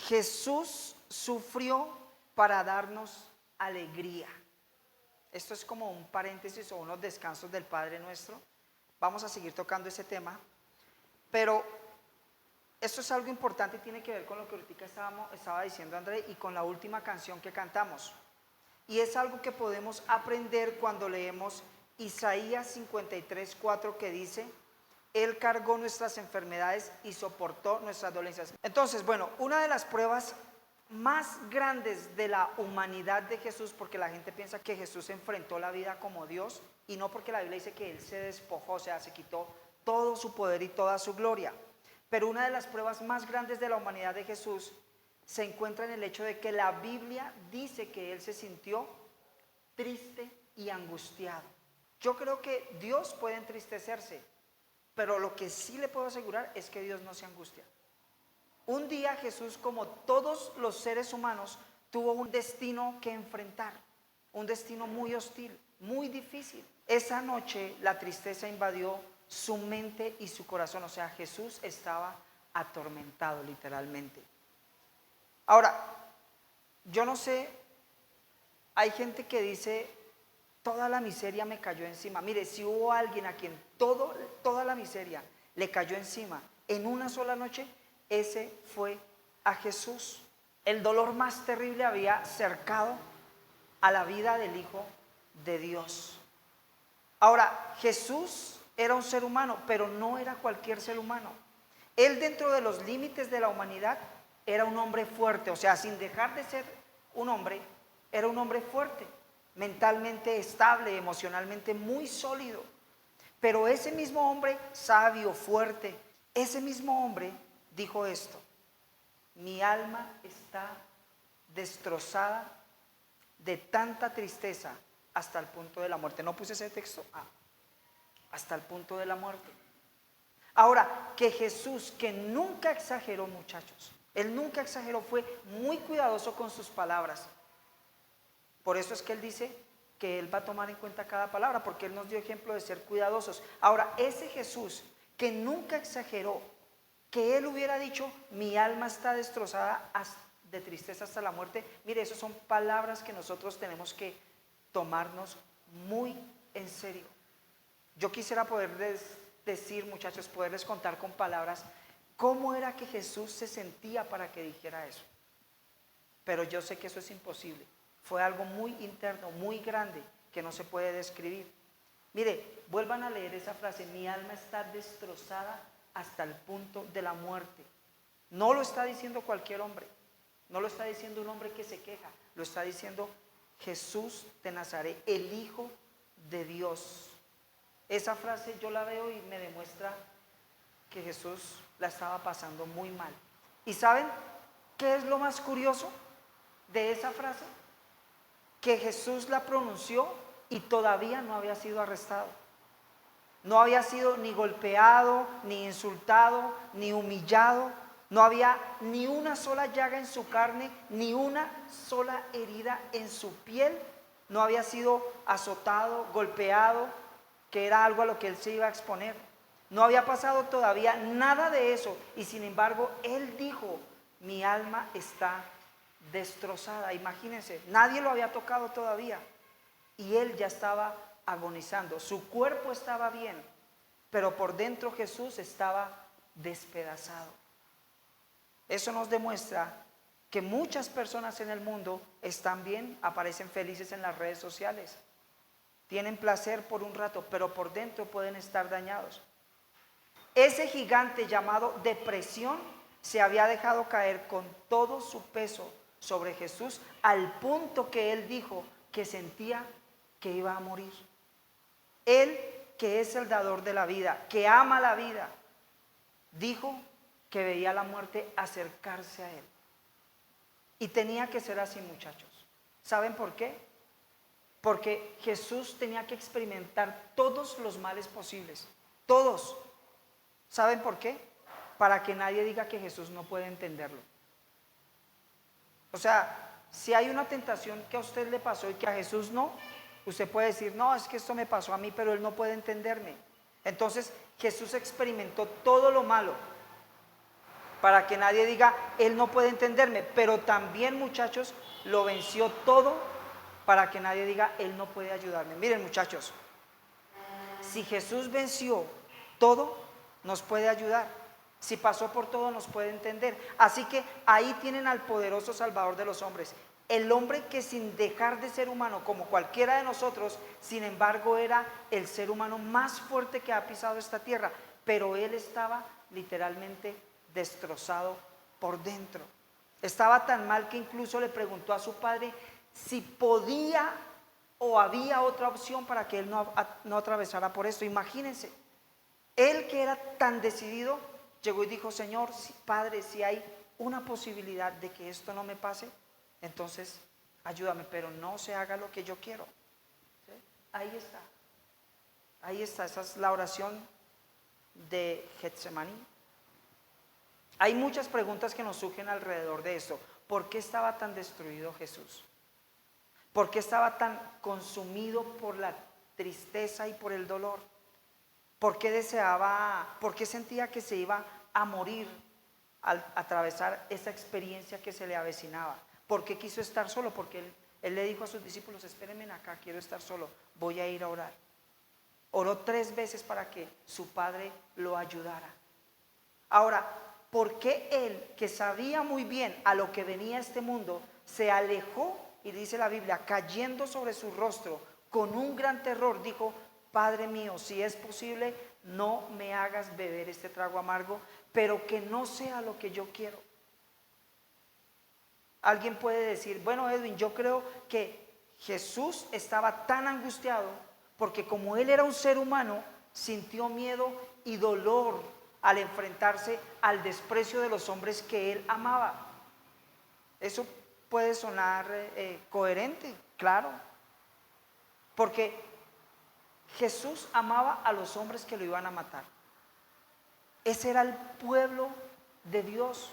Jesús sufrió para darnos alegría. Esto es como un paréntesis o unos descansos del Padre Nuestro. Vamos a seguir tocando ese tema, pero esto es algo importante y tiene que ver con lo que ahorita estaba diciendo André y con la última canción que cantamos. Y es algo que podemos aprender cuando leemos Isaías 53:4, que dice: Él cargó nuestras enfermedades y soportó nuestras dolencias. Entonces, bueno, una de las pruebas más grandes de la humanidad de Jesús, porque la gente piensa que Jesús enfrentó la vida como Dios, y no, porque la Biblia dice que Él se despojó, o sea, se quitó todo su poder y toda su gloria. Pero una de las pruebas más grandes de la humanidad de Jesús se encuentra en el hecho de que la Biblia dice que Él se sintió triste y angustiado. Yo creo que Dios puede entristecerse, pero lo que sí le puedo asegurar es que Dios no se angustia. Un día Jesús, como todos los seres humanos, tuvo un destino que enfrentar, un destino muy hostil, muy difícil. Esa noche la tristeza invadió su mente y su corazón, o sea, Jesús estaba atormentado literalmente. Ahora, yo no sé, hay gente que dice: toda la miseria me cayó encima. Mire, si hubo alguien a quien toda la miseria le cayó encima en una sola noche, ese fue a Jesús. El dolor más terrible había cercado a la vida del Hijo de Dios. Ahora, Jesús era un ser humano, pero no era cualquier ser humano. Él, dentro de los límites de la humanidad, era un hombre fuerte, o sea, sin dejar de ser un hombre, era un hombre fuerte, mentalmente estable, emocionalmente muy sólido. Pero ese mismo hombre sabio, fuerte, ese mismo hombre dijo esto: mi alma está destrozada de tanta tristeza hasta el punto de la muerte. ¿No puse ese texto? Hasta el punto de la muerte. Ahora, que Jesús, que nunca exageró, muchachos, Él nunca exageró, fue muy cuidadoso con sus palabras. Por eso es que Él dice que Él va a tomar en cuenta cada palabra, porque Él nos dio ejemplo de ser cuidadosos. Ahora, ese Jesús que nunca exageró, que Él hubiera dicho: mi alma está destrozada de tristeza hasta la muerte, mire, esas son palabras que nosotros tenemos que tomarnos muy en serio. Yo quisiera poderles decir, muchachos, poderles contar con palabras cómo era que Jesús se sentía para que dijera eso. Pero yo sé que eso es imposible. Fue algo muy interno, muy grande, que no se puede describir. Mire, vuelvan a leer esa frase: mi alma está destrozada hasta el punto de la muerte. No lo está diciendo cualquier hombre, no lo está diciendo un hombre que se queja, lo está diciendo Jesús de Nazaret, el Hijo de Dios. Esa frase yo la veo y me demuestra que Jesús la estaba pasando muy mal. ¿Y saben qué es lo más curioso de esa frase? Que Jesús la pronunció y todavía no había sido arrestado. No había sido ni golpeado, ni insultado, ni humillado. No había ni una sola llaga en su carne, ni una sola herida en su piel. No había sido azotado, golpeado, que era algo a lo que Él se iba a exponer. No había pasado todavía nada de eso. Y sin embargo, Él dijo: mi alma está destrozada. Imagínense, nadie lo había tocado todavía y Él ya estaba agonizando. Su cuerpo estaba bien, pero por dentro Jesús estaba despedazado. Eso nos demuestra que muchas personas en el mundo están bien, aparecen felices en las redes sociales, tienen placer por un rato, pero por dentro pueden estar dañados. Ese gigante llamado depresión se había dejado caer con todo su peso sobre Jesús, al punto que Él dijo que sentía que iba a morir. Él, que es el dador de la vida, que ama la vida, dijo que veía la muerte acercarse a Él. Y tenía que ser así, muchachos. ¿Saben por qué? Porque Jesús tenía que experimentar todos los males posibles, todos. ¿Saben por qué? Para que nadie diga que Jesús no puede entenderlo. O sea, si hay una tentación que a usted le pasó y que a Jesús no, usted puede decir: no, es que esto me pasó a mí, pero Él no puede entenderme. Entonces Jesús experimentó todo lo malo para que nadie diga, él no puede entenderme, pero también, muchachos, lo venció todo para que nadie diga, él no puede ayudarme. Miren, muchachos, si Jesús venció todo, nos puede ayudar. Si pasó por todo, nos puede entender. Así que ahí tienen al poderoso Salvador de los hombres. El hombre que, sin dejar de ser humano como cualquiera de nosotros, sin embargo era el ser humano más fuerte que ha pisado esta tierra, pero él estaba literalmente destrozado por dentro. Estaba tan mal que incluso le preguntó a su padre si podía o había otra opción para que él no atravesara por esto. Imagínense, él que era tan decidido, llegó y dijo, Señor, Padre, si hay una posibilidad de que esto no me pase, entonces ayúdame, pero no se haga lo que yo quiero. ¿Sí? Ahí está, esa es la oración de Getsemaní. Hay muchas preguntas que nos surgen alrededor de esto. ¿Por qué estaba tan destruido Jesús? ¿Por qué estaba tan consumido por la tristeza y por el dolor? ¿Por qué sentía que se iba a morir al atravesar esa experiencia que se le avecinaba? ¿Por qué quiso estar solo? Porque él le dijo a sus discípulos, espérenme acá, quiero estar solo, voy a ir a orar. Oró 3 veces para que su padre lo ayudara. Ahora, ¿por qué él, que sabía muy bien a lo que venía este mundo, se alejó? Y dice la Biblia, cayendo sobre su rostro con un gran terror, dijo, Padre mío, si es posible, no me hagas beber este trago amargo, pero que no sea lo que yo quiero. Alguien puede decir, bueno, Edwin, yo creo que Jesús estaba tan angustiado porque como él era un ser humano, sintió miedo y dolor al enfrentarse al desprecio de los hombres que él amaba. Eso puede sonar coherente, claro, porque Jesús amaba a los hombres que lo iban a matar. Ese era el pueblo de Dios.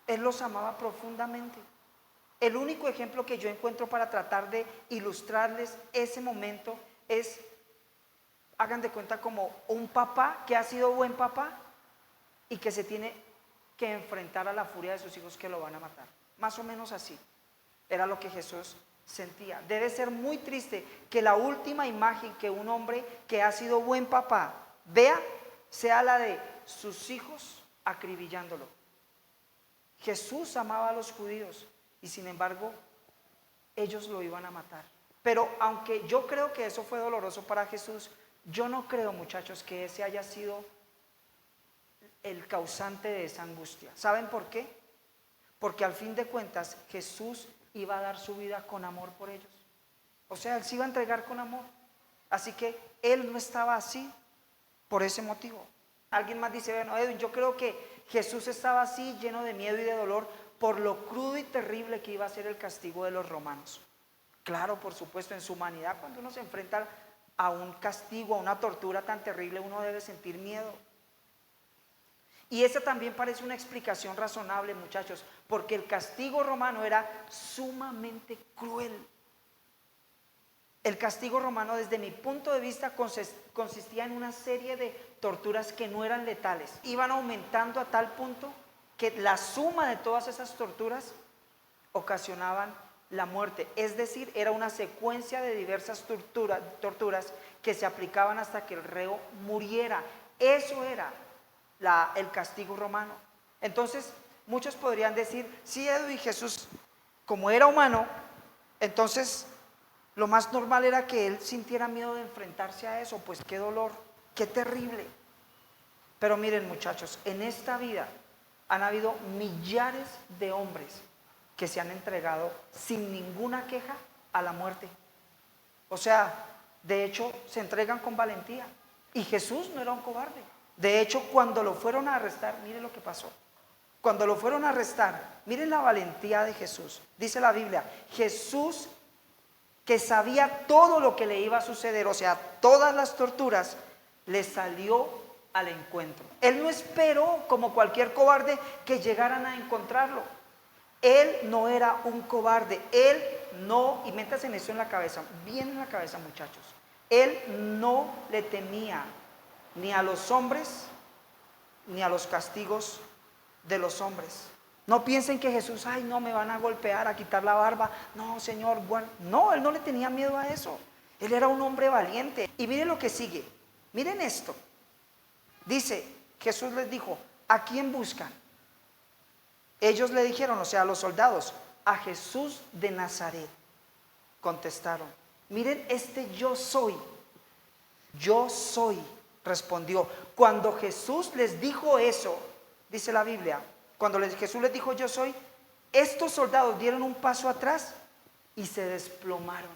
Él los amaba profundamente. El único ejemplo que yo encuentro para tratar de ilustrarles ese momento es, hagan de cuenta como un papá que ha sido buen papá y que se tiene que enfrentar a la furia de sus hijos que lo van a matar. Más o menos así era lo que Jesús sentía. Debe ser muy triste que la última imagen que un hombre que ha sido buen papá vea sea la de sus hijos acribillándolo. Jesús amaba a los judíos y sin embargo ellos lo iban a matar. Pero aunque yo creo que eso fue doloroso para Jesús, yo no creo, muchachos, que ese haya sido el causante de esa angustia. ¿Saben por qué? Porque al fin de cuentas Jesús iba a dar su vida con amor por ellos. O sea, él se iba a entregar con amor. Así que él no estaba así por ese motivo. Alguien más dice, bueno, Edwin, yo creo que Jesús estaba así, lleno de miedo y de dolor, por lo crudo y terrible que iba a ser el castigo de los romanos. Claro, por supuesto, en su humanidad, cuando uno se enfrenta a un castigo, a una tortura tan terrible, uno debe sentir miedo. Y esa también parece una explicación razonable, muchachos, porque el castigo romano era sumamente cruel. El castigo romano, desde mi punto de vista, consistía en una serie de torturas que no eran letales. Iban aumentando a tal punto que la suma de todas esas torturas ocasionaban la muerte. Es decir, era una secuencia de diversas torturas que se aplicaban hasta que el reo muriera. Eso era el castigo romano. Entonces, muchos podrían decir, sí, Edwin, Jesús, como era humano, entonces lo más normal era que él sintiera miedo de enfrentarse a eso. Pues qué dolor, qué terrible. Pero miren, muchachos, en esta vida han habido millares de hombres que se han entregado sin ninguna queja a la muerte. O sea, de hecho, se entregan con valentía. Y Jesús no era un cobarde. De hecho, cuando lo fueron a arrestar, miren lo que pasó. Cuando lo fueron a arrestar, miren la valentía de Jesús. Dice la Biblia, Jesús, que sabía todo lo que le iba a suceder, o sea, todas las torturas, le salió al encuentro. Él no esperó, como cualquier cobarde, que llegaran a encontrarlo. Él no era un cobarde. Él no, y métanse en eso en la cabeza, bien en la cabeza, muchachos. Él no le temía ni a los hombres ni a los castigos de los hombres. No piensen que Jesús, ay no, me van a golpear, a quitar la barba. No, Señor, no, Él no le tenía miedo a eso. Él era un hombre valiente. Y miren lo que sigue, miren esto. Dice, Jesús les dijo, ¿a quién buscan? Ellos le dijeron, o sea, los soldados, a Jesús de Nazaret. Contestaron, miren este yo soy, respondió. Cuando Jesús les dijo eso, dice la Biblia, cuando Jesús les dijo yo soy, estos soldados dieron un paso atrás y se desplomaron.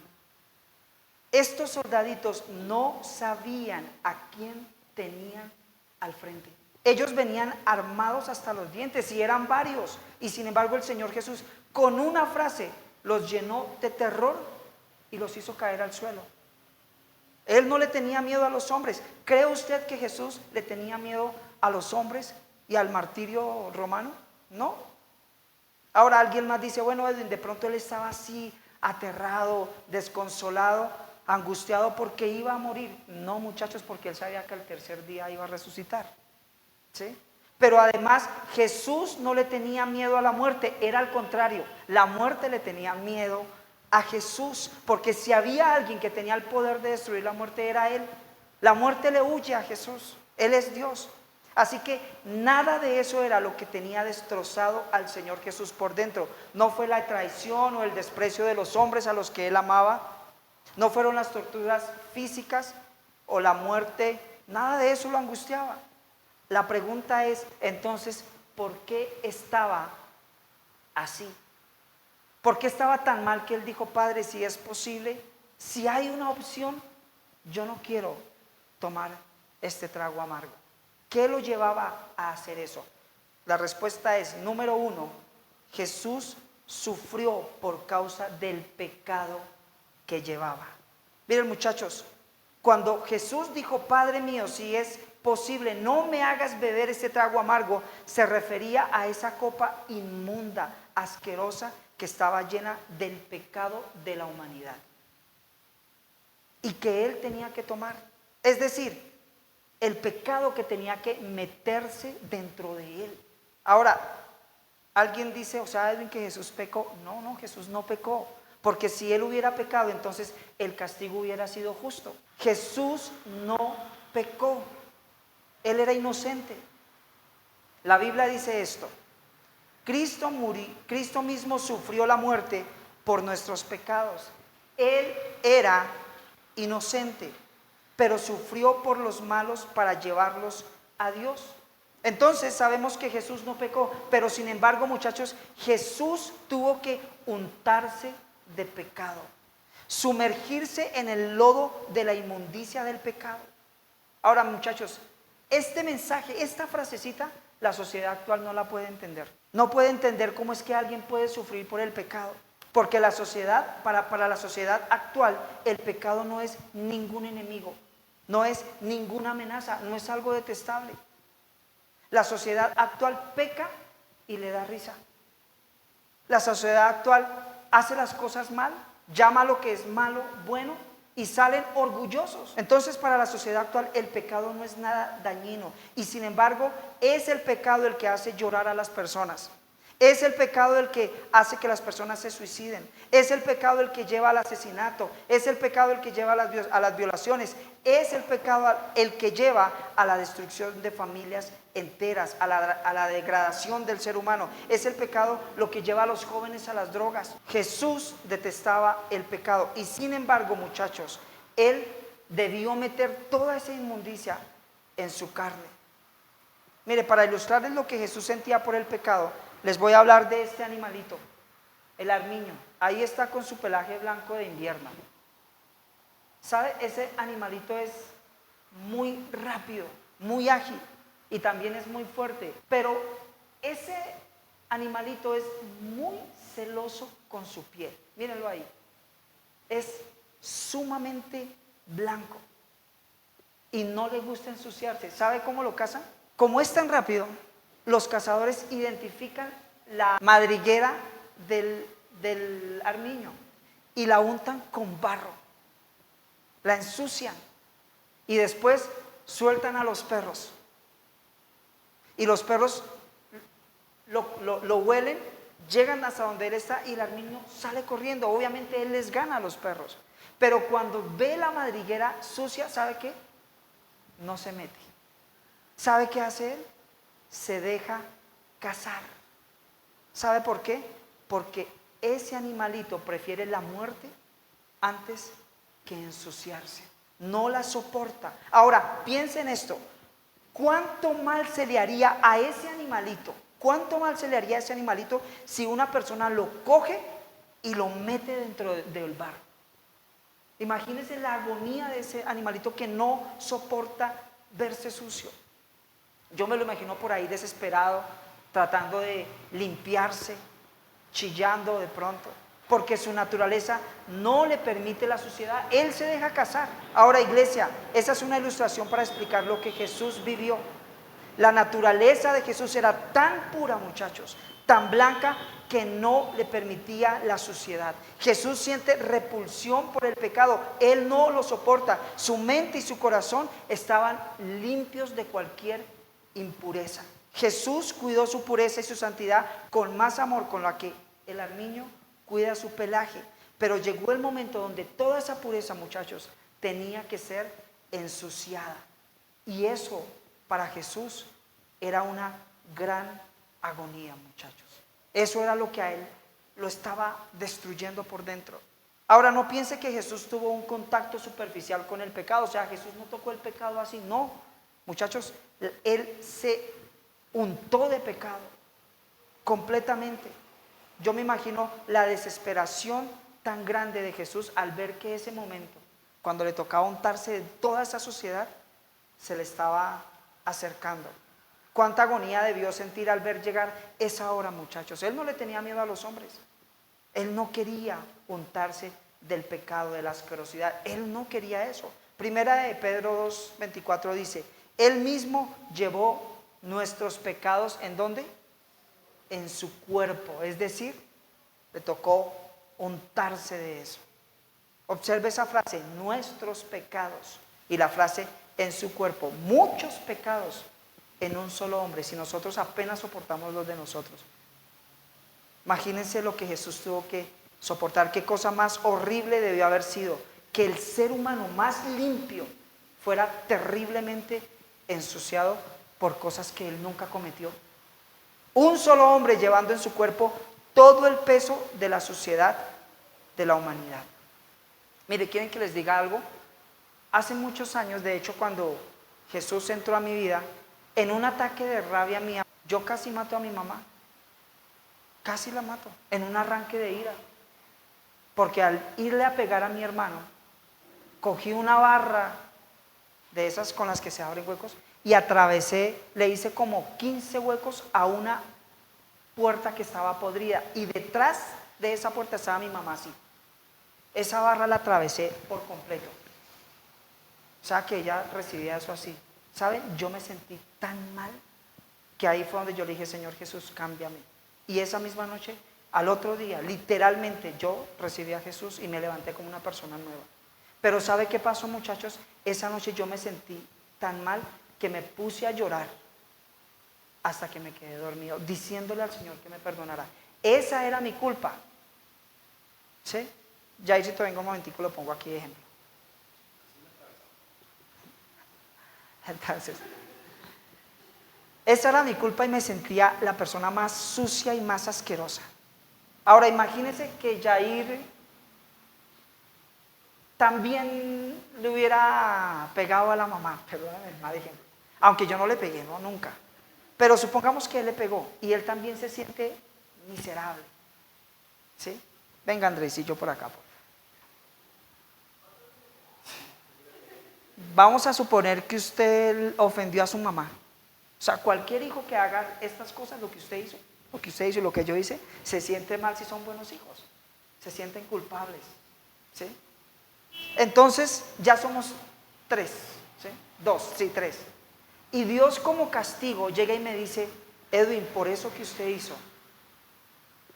Estos soldaditos no sabían a quién tenían al frente. Ellos venían armados hasta los dientes y eran varios. Y sin embargo el Señor Jesús con una frase los llenó de terror y los hizo caer al suelo. Él no le tenía miedo a los hombres. ¿Cree usted que Jesús le tenía miedo a los hombres y al martirio romano? No. Ahora alguien más dice, bueno, Edwin, de pronto él estaba así, aterrado, desconsolado, angustiado porque iba a morir. No, muchachos, porque él sabía que al tercer día iba a resucitar. ¿Sí? Pero además Jesús no le tenía miedo a la muerte, era al contrario, la muerte le tenía miedo a Jesús, porque si había alguien que tenía el poder de destruir la muerte era Él. La muerte le huye a Jesús, Él es Dios. Así que nada de eso era lo que tenía destrozado al Señor Jesús por dentro. No fue la traición o el desprecio de los hombres a los que Él amaba, no fueron las torturas físicas o la muerte, nada de eso lo angustiaba. La pregunta es, entonces, ¿por qué estaba así? ¿Por qué estaba tan mal que él dijo, Padre, si es posible, si hay una opción, yo no quiero tomar este trago amargo? ¿Qué lo llevaba a hacer eso? La respuesta es, número uno, Jesús sufrió por causa del pecado que llevaba. Miren, muchachos, cuando Jesús dijo, Padre mío, si es posible, no me hagas beber este trago amargo, se refería a esa copa inmunda, asquerosa, que estaba llena del pecado de la humanidad y que él tenía que tomar. Es decir, el pecado que tenía que meterse dentro de él. Ahora, alguien dice, o sea, Edwin, que Jesús pecó. No, no, Jesús no pecó, porque si él hubiera pecado, entonces el castigo hubiera sido justo. Jesús no pecó, él era inocente. La Biblia dice esto: Cristo mismo sufrió la muerte por nuestros pecados. Él era inocente, pero sufrió por los malos para llevarlos a Dios. Entonces sabemos que Jesús no pecó, pero sin embargo, muchachos, Jesús tuvo que untarse de pecado, sumergirse en el lodo de la inmundicia del pecado. Ahora, muchachos, este mensaje, esta frasecita, la sociedad actual no la puede entender. No puede entender cómo es que alguien puede sufrir por el pecado. Porque la sociedad, para la sociedad actual, el pecado no es ningún enemigo, no es ninguna amenaza, no es algo detestable. La sociedad actual peca y le da risa. La sociedad actual hace las cosas mal, llama lo que es malo bueno y salen orgullosos. Entonces, para la sociedad actual el pecado no es nada dañino, y sin embargo es el pecado el que hace llorar a las personas. Es el pecado el que hace que las personas se suiciden. Es el pecado el que lleva al asesinato. Es el pecado el que lleva a las violaciones. Es el pecado el que lleva a la destrucción de familias enteras, a la degradación del ser humano. Es el pecado lo que lleva a los jóvenes a las drogas. Jesús detestaba el pecado, y sin embargo, muchachos, Él debió meter toda esa inmundicia en su carne. Mire, para ilustrarles lo que Jesús sentía por el pecado, les voy a hablar de este animalito, el armiño. Ahí está con su pelaje blanco de invierno. ¿Sabe? Ese animalito es muy rápido, muy ágil, y también es muy fuerte. Pero ese animalito es muy celoso con su piel. Mírenlo ahí. Es sumamente blanco y no le gusta ensuciarse. ¿Sabe cómo lo cazan? Como es tan rápido, los cazadores identifican la madriguera del armiño y la untan con barro, la ensucian y después sueltan a los perros, y los perros lo huelen, llegan hasta donde él está y el armiño sale corriendo. Obviamente él les gana a los perros. Pero cuando ve la madriguera sucia, ¿sabe qué? No se mete. ¿Sabe qué hace él? Se deja cazar. ¿Sabe por qué? Porque ese animalito prefiere la muerte antes que ensuciarse. No la soporta. Ahora, piensen esto. ¿Cuánto mal se le haría a ese animalito? ¿Cuánto mal se le haría a ese animalito si una persona lo coge y lo mete dentro del barro? Imagínense la agonía de ese animalito que no soporta verse sucio. Yo me lo imagino por ahí desesperado, tratando de limpiarse, chillando de pronto, porque su naturaleza no le permite la suciedad. Él se deja cazar. Ahora, iglesia, esa es una ilustración para explicar lo que Jesús vivió. La naturaleza de Jesús era tan pura, muchachos, tan blanca, que no le permitía la suciedad. Jesús siente repulsión por el pecado. Él no lo soporta. Su mente y su corazón estaban limpios de cualquier impureza. Jesús cuidó su pureza y su santidad con más amor con la que el armiño cuida su pelaje. Pero llegó el momento donde toda esa pureza, muchachos, tenía que ser ensuciada. Y eso para Jesús era una gran agonía, muchachos. Eso era lo que a él lo estaba destruyendo por dentro. Ahora, no piense que Jesús tuvo un contacto superficial con el pecado. O sea, Jesús no tocó el pecado así. No, muchachos, él se untó de pecado completamente. Yo me imagino la desesperación tan grande de Jesús al ver que ese momento, cuando le tocaba untarse de toda esa suciedad, se le estaba acercando. Cuánta agonía debió sentir al ver llegar esa hora, muchachos. Él no le tenía miedo a los hombres. Él no quería untarse del pecado, de la asquerosidad. Él no quería eso. Primera de Pedro 2:24 dice: Él mismo llevó nuestros pecados, ¿en dónde? En su cuerpo. Es decir, le tocó untarse de eso. Observe esa frase, nuestros pecados, y la frase en su cuerpo. Muchos pecados en un solo hombre, si nosotros apenas soportamos los de nosotros. Imagínense lo que Jesús tuvo que soportar. Qué cosa más horrible debió haber sido que el ser humano más limpio fuera terriblemente ensuciado por cosas que él nunca cometió. Un solo hombre llevando en su cuerpo todo el peso de la suciedad de la humanidad. Mire, ¿quieren que les diga algo? Hace muchos años, de hecho, cuando Jesús entró a mi vida, en un ataque de rabia mía, yo casi mato a mi mamá. Casi la mato, en un arranque de ira. Porque al irle a pegar a mi hermano, cogí una barra de esas con las que se abren huecos y atravesé, le hice como 15 huecos a una puerta que estaba podrida. Y detrás de esa puerta estaba mi mamá así. Esa barra la atravesé por completo. O sea que ella recibía eso así. ¿Saben? Yo me sentí tan mal que ahí fue donde yo le dije: Señor Jesús, cámbiame. Y esa misma noche, al otro día, literalmente yo recibí a Jesús y me levanté como una persona nueva. Pero ¿sabe qué pasó, muchachos? Esa noche yo me sentí tan mal que me puse a llorar hasta que me quedé dormido, diciéndole al Señor que me perdonara. Esa era mi culpa. ¿Sí? Ya ahí si te vengo un momentico lo pongo aquí de ejemplo. Entonces, esa era mi culpa y me sentía la persona más sucia y más asquerosa. Ahora imagínense que Jair también le hubiera pegado a la mamá, perdóname, mal ejemplo. Aunque yo no le pegué, no, nunca. Pero supongamos que él le pegó y él también se siente miserable. ¿Sí? Venga, Andresillo, por acá. Vamos a suponer que usted ofendió a su mamá. O sea, cualquier hijo que haga estas cosas, lo que usted hizo y lo que yo hice, se siente mal si son buenos hijos. Se sienten culpables. ¿Sí? Entonces, ya somos 3. ¿Sí? 2, sí, 3. Y Dios como castigo llega y me dice: Edwin, por eso que usted hizo,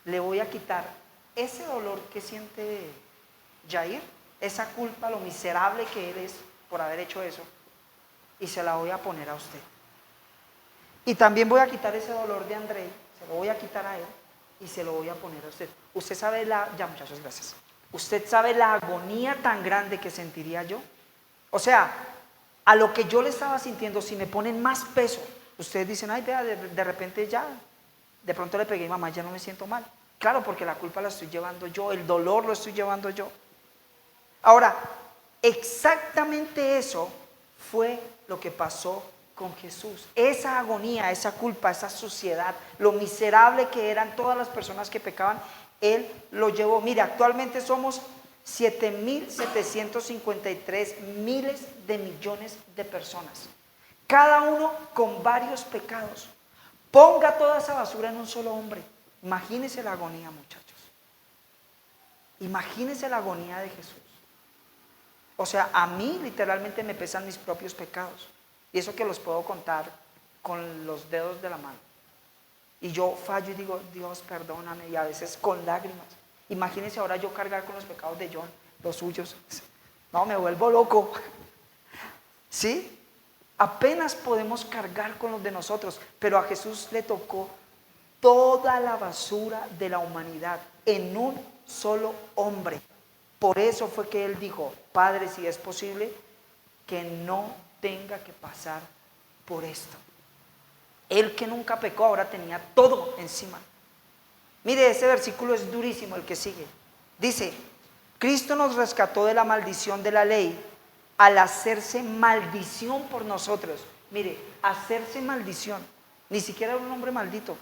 le voy a quitar ese dolor que siente Jair, esa culpa, lo miserable que él es por haber hecho eso, y se la voy a poner a usted. Y también voy a quitar ese dolor de André se lo voy a quitar a él y se lo voy a poner a usted. Usted sabe ya muchachos, gracias. Usted sabe la agonía tan grande que sentiría yo. O sea, a lo que yo le estaba sintiendo, si me ponen más peso, ustedes dicen, ay, vea, de repente ya, de pronto le pegué a mamá, ya no me siento mal. Claro, porque la culpa la estoy llevando yo, el dolor lo estoy llevando yo. Ahora, exactamente eso fue lo que pasó con Jesús. Esa agonía, esa culpa, esa suciedad, lo miserable que eran todas las personas que pecaban, Él lo llevó. Mire, actualmente somos 7.753 miles de millones de personas, cada uno con varios pecados. Ponga toda esa basura en un solo hombre. Imagínense la agonía, muchachos. Imagínense la agonía de Jesús. O sea, a mí literalmente me pesan mis propios pecados. Y eso que los puedo contar con los dedos de la mano. Y yo fallo y digo, Dios, perdóname, y a veces con lágrimas. Imagínense ahora yo cargar con los pecados de John, los suyos. No, me vuelvo loco. ¿Sí? Apenas podemos cargar con los de nosotros, pero a Jesús le tocó toda la basura de la humanidad en un solo hombre. Por eso fue que Él dijo, Padre, si es posible, que no tenga que pasar por esto. Él que nunca pecó ahora tenía todo encima. Mire, ese versículo es durísimo, el que sigue. Dice, Cristo nos rescató de la maldición de la ley al hacerse maldición por nosotros. Mire, hacerse maldición. Ni siquiera era un hombre maldito.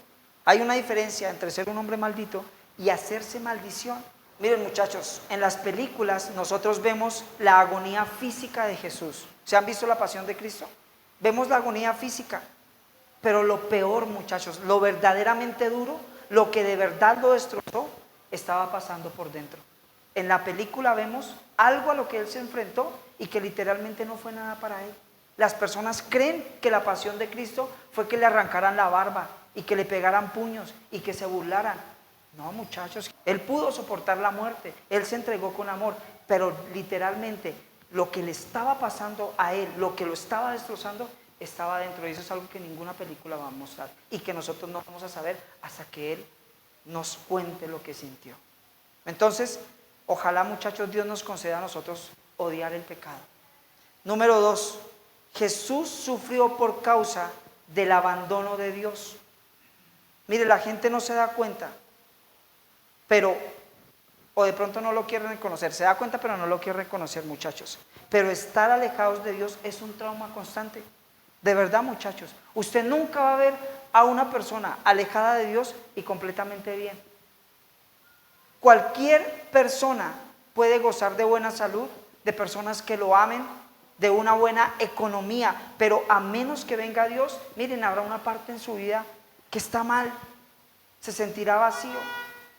Hay una diferencia entre ser un hombre maldito y hacerse maldición. Miren, muchachos, en las películas nosotros vemos la agonía física de Jesús. ¿Se han visto la pasión de Cristo? Vemos la agonía física. Pero lo peor, muchachos, lo verdaderamente duro, lo que de verdad lo destrozó, estaba pasando por dentro. En la película vemos algo a lo que Él se enfrentó y que literalmente no fue nada para Él. Las personas creen que la pasión de Cristo fue que le arrancaran la barba y que le pegaran puños y que se burlaran. No, muchachos, Él pudo soportar la muerte, Él se entregó con amor, pero literalmente lo que le estaba pasando a Él, lo que lo estaba destrozando, estaba dentro. Y eso es algo que ninguna película va a mostrar y que nosotros no vamos a saber hasta que Él nos cuente lo que sintió. Entonces, ojalá, muchachos, Dios nos conceda a nosotros odiar el pecado. Número 2, Jesús sufrió por causa del abandono de Dios. Mire, la gente no se da cuenta, pero, o de pronto no lo quiere reconocer, se da cuenta pero no lo quiere reconocer, muchachos. Pero estar alejados de Dios es un trauma constante. De verdad, muchachos, usted nunca va a ver a una persona alejada de Dios y completamente bien. Cualquier persona puede gozar de buena salud, de personas que lo amen, de una buena economía, pero a menos que venga Dios, miren, habrá una parte en su vida que está mal, se sentirá vacío,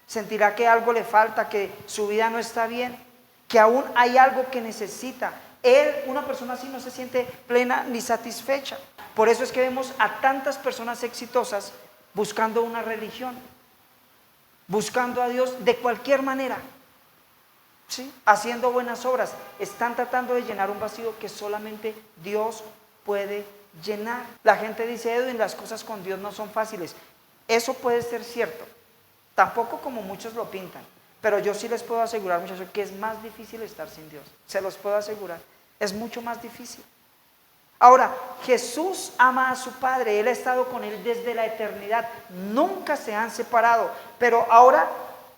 sentirá que algo le falta, que su vida no está bien, que aún hay algo que necesita. Una persona así no se siente plena ni satisfecha. Por eso es que vemos a tantas personas exitosas buscando una religión, buscando a Dios de cualquier manera, ¿sí? Haciendo buenas obras. Están tratando de llenar un vacío que solamente Dios puede llenar. La gente dice, Edwin, las cosas con Dios no son fáciles. Eso puede ser cierto, tampoco como muchos lo pintan, pero yo sí les puedo asegurar, muchachos, que es más difícil estar sin Dios. Se los puedo asegurar, es mucho más difícil. Ahora, Jesús ama a su Padre, Él ha estado con Él desde la eternidad, nunca se han separado, pero ahora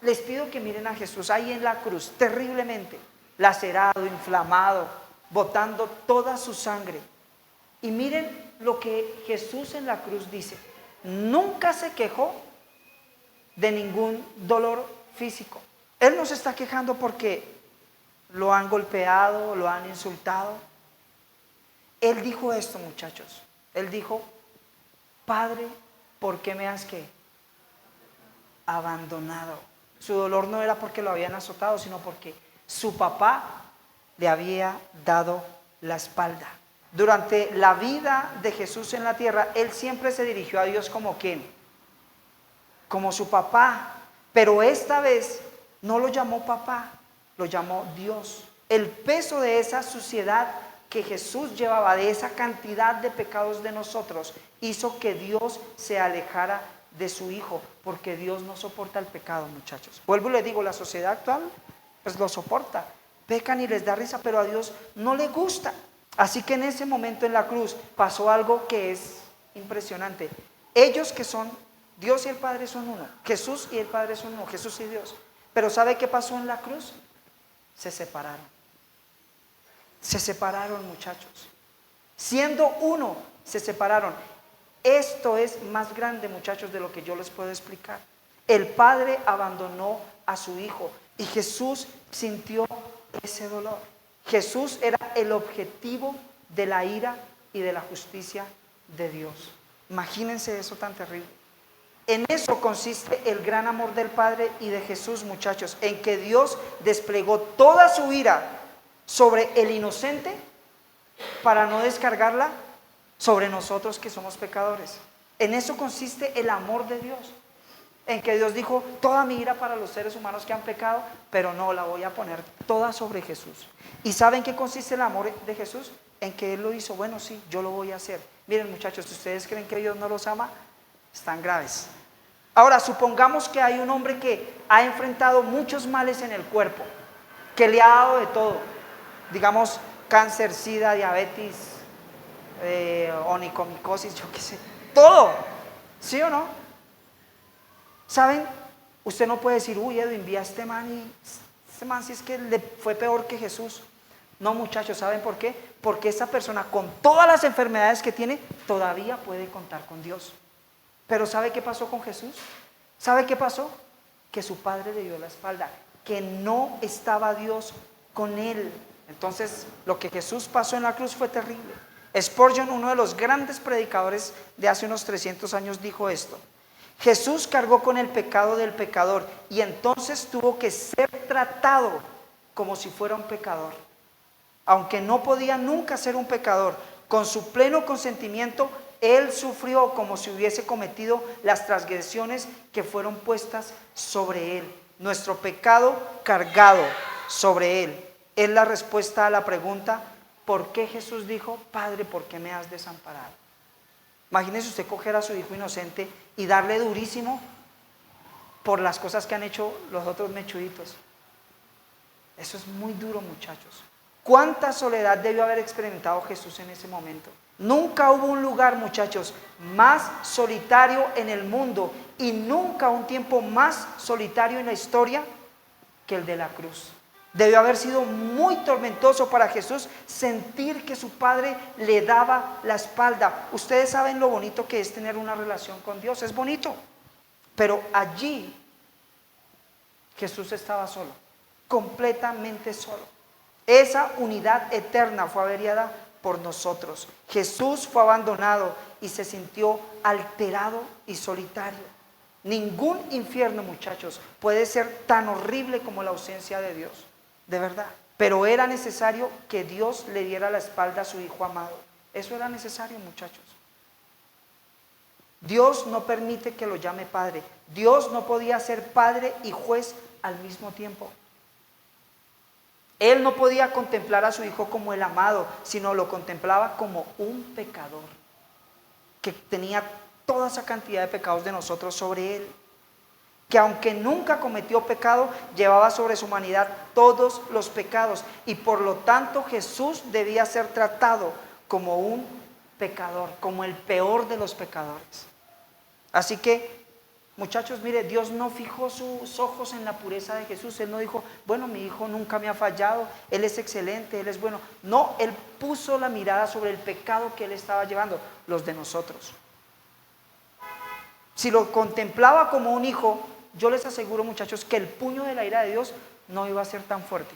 les pido que miren a Jesús ahí en la cruz, terriblemente lacerado, inflamado, botando toda su sangre. Y miren lo que Jesús en la cruz dice, nunca se quejó de ningún dolor físico. Él no se está quejando porque lo han golpeado, lo han insultado. Él dijo esto, muchachos. Él dijo, Padre, ¿por qué me has qué? Abandonado. Su dolor no era porque lo habían azotado, sino porque su papá le había dado la espalda. Durante la vida de Jesús en la tierra, Él siempre se dirigió a Dios como ¿quién? Como su papá. Pero esta vez no lo llamó papá, lo llamó Dios. El peso de esa suciedad que Jesús llevaba, de esa cantidad de pecados de nosotros, hizo que Dios se alejara de su Hijo, porque Dios no soporta el pecado, muchachos. Vuelvo y les digo, la sociedad actual pues lo soporta, pecan y les da risa, pero a Dios no le gusta. Así que en ese momento en la cruz pasó algo que es impresionante. Ellos que son, Dios y el Padre son uno, Jesús y el Padre son uno, Jesús y Dios. Pero ¿sabe qué pasó en la cruz? Se separaron. Se separaron, muchachos. Siendo uno, se separaron. Esto es más grande, muchachos, de lo que yo les puedo explicar. El Padre abandonó a su Hijo y Jesús sintió ese dolor. Jesús era el objetivo de la ira y de la justicia de Dios. Imagínense eso tan terrible. En eso consiste el gran amor del Padre y de Jesús, muchachos, en que Dios desplegó toda su ira sobre el inocente para no descargarla sobre nosotros que somos pecadores. En eso consiste el amor de Dios, en que Dios dijo, toda mi ira para los seres humanos que han pecado, pero no, la voy a poner toda sobre Jesús. ¿Y saben qué consiste el amor de Jesús? En que Él lo hizo. Bueno, sí, yo lo voy a hacer. Miren, muchachos, si ustedes creen que Dios no los ama, están graves. Ahora, supongamos que hay un hombre que ha enfrentado muchos males en el cuerpo, que le ha dado de todo, digamos, cáncer, sida, diabetes, onicomicosis, yo qué sé, todo, ¿sí o no? ¿Saben? Usted no puede decir, uy, Edwin, vi a este man y este man si es que le fue peor que Jesús. No, muchachos, ¿saben por qué? Porque esa persona con todas las enfermedades que tiene todavía puede contar con Dios. Pero ¿sabe qué pasó con Jesús? ¿Sabe qué pasó? Que su padre le dio la espalda, que no estaba Dios con él. Entonces, lo que Jesús pasó en la cruz fue terrible. Spurgeon, uno de los grandes predicadores de hace unos 300 años, dijo esto: Jesús cargó con el pecado del pecador y entonces tuvo que ser tratado como si fuera un pecador. Aunque no podía nunca ser un pecador, con su pleno consentimiento, Él sufrió como si hubiese cometido las transgresiones que fueron puestas sobre Él. Nuestro pecado cargado sobre Él. Es la respuesta a la pregunta, ¿por qué Jesús dijo, Padre, por qué me has desamparado? Imagínese usted coger a su hijo inocente y darle durísimo por las cosas que han hecho los otros mechuditos. Eso es muy duro, muchachos. ¿Cuánta soledad debió haber experimentado Jesús en ese momento? Nunca hubo un lugar, muchachos, más solitario en el mundo y nunca un tiempo más solitario en la historia que el de la cruz. Debió haber sido muy tormentoso para Jesús sentir que su Padre le daba la espalda. Ustedes saben lo bonito que es tener una relación con Dios, es bonito. Pero allí Jesús estaba solo, completamente solo. Esa unidad eterna fue averiada por nosotros. Jesús fue abandonado y se sintió alterado y solitario. Ningún infierno, muchachos, puede ser tan horrible como la ausencia de Dios, de verdad. Pero era necesario que Dios le diera la espalda a su Hijo amado. Eso era necesario, muchachos. Dios no permite que lo llame Padre. Dios no podía ser Padre y juez al mismo tiempo. Él no podía contemplar a su Hijo como el amado, sino lo contemplaba como un pecador que tenía toda esa cantidad de pecados de nosotros sobre Él, que aunque nunca cometió pecado, llevaba sobre su humanidad todos los pecados y por lo tanto Jesús debía ser tratado como un pecador, como el peor de los pecadores. Así que, muchachos, mire, Dios no fijó sus ojos en la pureza de Jesús. Él no dijo, bueno, mi hijo nunca me ha fallado, Él es excelente, Él es bueno. No, Él puso la mirada sobre el pecado que Él estaba llevando, los de nosotros. Si lo contemplaba como un hijo, yo les aseguro, muchachos, que el puño de la ira de Dios no iba a ser tan fuerte,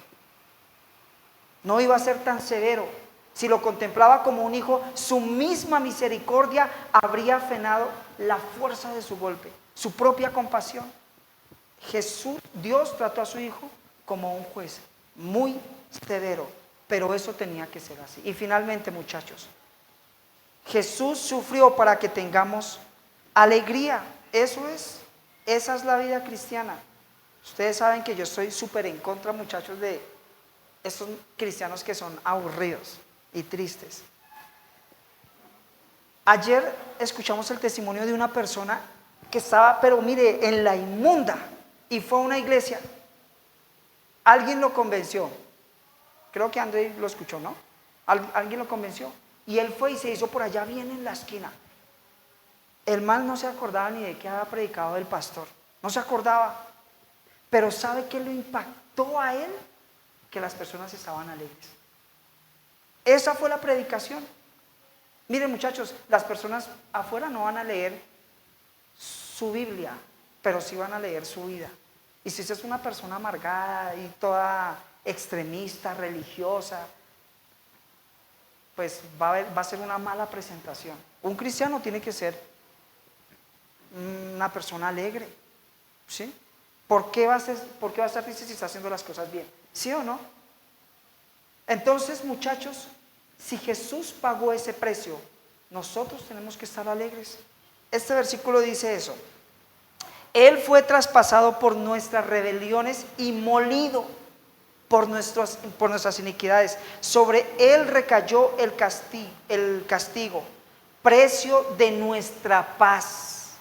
no iba a ser tan severo. Si lo contemplaba como un hijo, su misma misericordia habría frenado la fuerza de su golpe, su propia compasión. Dios trató a su Hijo como un juez muy severo, pero eso tenía que ser así. Y finalmente, muchachos, Jesús sufrió para que tengamos alegría. Esa es la vida cristiana. Ustedes saben que yo estoy súper en contra, muchachos, de estos cristianos que son aburridos y tristes. Ayer escuchamos el testimonio de una persona que estaba, pero mire, en la inmunda, y fue a una iglesia. Alguien lo convenció. Creo que André lo escuchó, ¿no? Alguien lo convenció. Y él fue y se hizo por allá bien en la esquina. El mal no se acordaba ni de qué había predicado el pastor. No se acordaba. Pero ¿sabe qué lo impactó a él? Que las personas estaban alegres. Esa fue la predicación. Miren, muchachos, las personas afuera no van a leer su Biblia, pero sí van a leer su vida. Y si usted es una persona amargada y toda extremista, religiosa, pues va a ser una mala presentación. Un cristiano tiene que ser una persona alegre, ¿sí? ¿Por qué va a estar triste si está haciendo las cosas bien? ¿Sí o no? Entonces, muchachos, si Jesús pagó ese precio, nosotros tenemos que estar alegres. Este versículo dice eso. Él fue traspasado por nuestras rebeliones y molido por nuestras iniquidades. Sobre él recayó el castigo, precio de nuestra paz.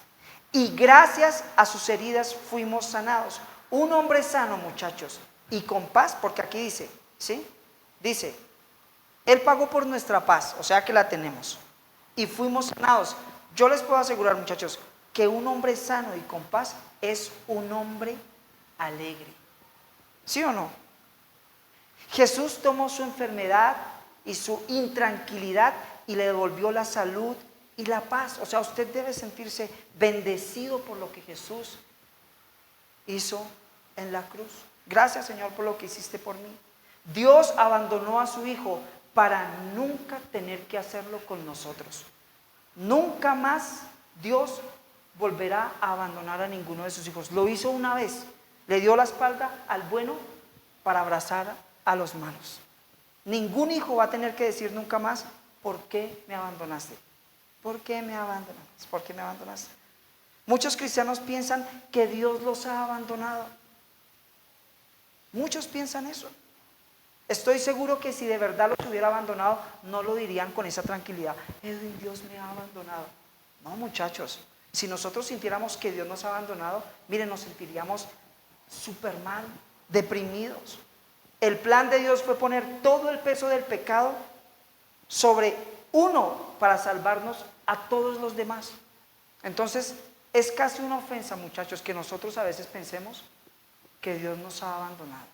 Y gracias a sus heridas fuimos sanados. Un hombre sano, muchachos, y con paz, porque aquí dice, ¿sí? Dice, él pagó por nuestra paz, o sea que la tenemos. Y fuimos sanados. Yo les puedo asegurar, muchachos, que un hombre sano y con paz es un hombre alegre. ¿Sí o no? Jesús tomó su enfermedad y su intranquilidad y le devolvió la salud y la paz. O sea, usted debe sentirse bendecido por lo que Jesús hizo en la cruz. Gracias, Señor, por lo que hiciste por mí. Dios abandonó a su Hijo para nunca tener que hacerlo con nosotros. Nunca más Dios volverá a abandonar a ninguno de sus hijos. Lo hizo una vez. Le dio la espalda al bueno para abrazar a los malos. Ningún hijo va a tener que decir nunca más, ¿por qué me abandonaste? ¿Por qué me abandonaste? ¿Por qué me abandonaste? Muchos cristianos piensan que Dios los ha abandonado. Muchos piensan eso. Estoy seguro que si de verdad los hubiera abandonado, no lo dirían con esa tranquilidad. Edwin, Dios me ha abandonado. No, muchachos, si nosotros sintiéramos que Dios nos ha abandonado, miren, nos sentiríamos súper mal, deprimidos. El plan de Dios fue poner todo el peso del pecado sobre uno para salvarnos a todos los demás. Entonces, es casi una ofensa, muchachos, que nosotros a veces pensemos que Dios nos ha abandonado.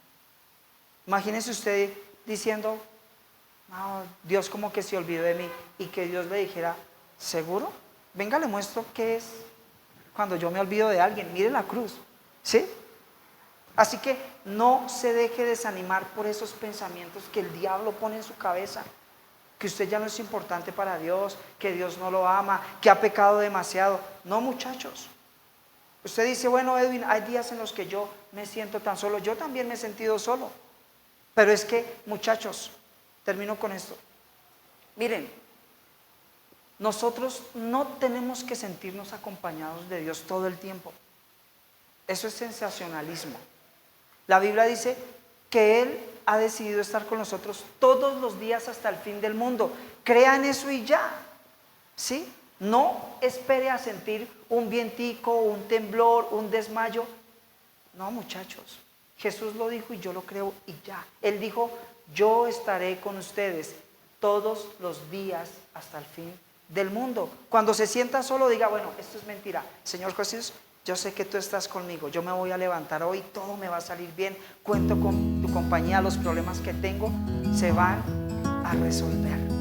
Imagínense usted diciendo, no, Dios como que se olvidó de mí, y que Dios le dijera, ¿seguro? Venga, le muestro qué es cuando yo me olvido de alguien. Mire la cruz, ¿sí? Así que no se deje desanimar por esos pensamientos que el diablo pone en su cabeza, que usted ya no es importante para Dios, que Dios no lo ama, que ha pecado demasiado. No, muchachos. Usted dice, bueno, Edwin, hay días en los que yo me siento tan solo. Yo también me he sentido solo. Pero es que, muchachos, termino con esto. Miren, nosotros no tenemos que sentirnos acompañados de Dios todo el tiempo. Eso es sensacionalismo. La Biblia dice que Él ha decidido estar con nosotros todos los días hasta el fin del mundo. Crea en eso y ya, ¿sí? No espere a sentir un vientico, un temblor, un desmayo. No, muchachos, Jesús lo dijo y yo lo creo y ya. Él dijo, yo estaré con ustedes todos los días hasta el fin del mundo. Cuando se sienta solo, diga, bueno, esto es mentira. Señor Jesús, yo sé que tú estás conmigo, yo me voy a levantar hoy, todo me va a salir bien, cuento con tu compañía, los problemas que tengo se van a resolver.